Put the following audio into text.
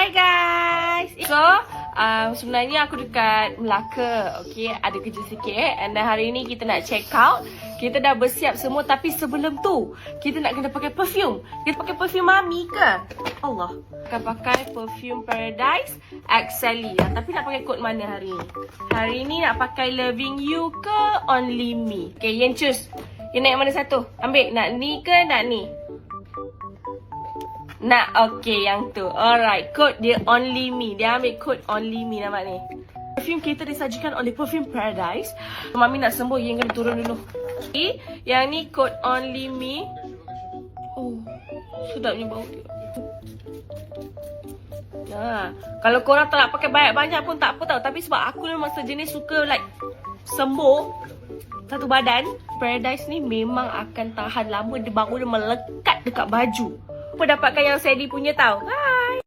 Hi guys. So, sebenarnya aku dekat Melaka. Okay, ada kerja sikit. And then hari ni kita nak check out. Kita dah bersiap semua. Tapi sebelum tu, kita nak kena pakai perfume. Kita pakai perfume Mami ke? Allah. Akan pakai perfume Paradise X Sally. Tapi nak pakai kod mana hari ni? Hari ni nak pakai Loving You ke Only Me? Okay, Yen choose. Yen nak yang mana satu? Ambil. Nak ni ke nak ni? Nak, okay, yang tu. Alright, kod dia Only Me. Dia ambil kod Only Me, nampak ni. Perfume kita disajikan oleh Perfume Paradise. Mami nak sembuh, yang kena turun dulu. Okay, yang ni kod Only Me. Oh, sedapnya bau dia. Nah, kalau korang tak nak pakai banyak-banyak pun tak apa tau. Tapi sebab aku memang sejenis suka like sembuh satu badan, Paradise ni memang akan tahan lama. Dia baru dia melekat dekat baju. Apa dapatkan yang Sadie punya tau.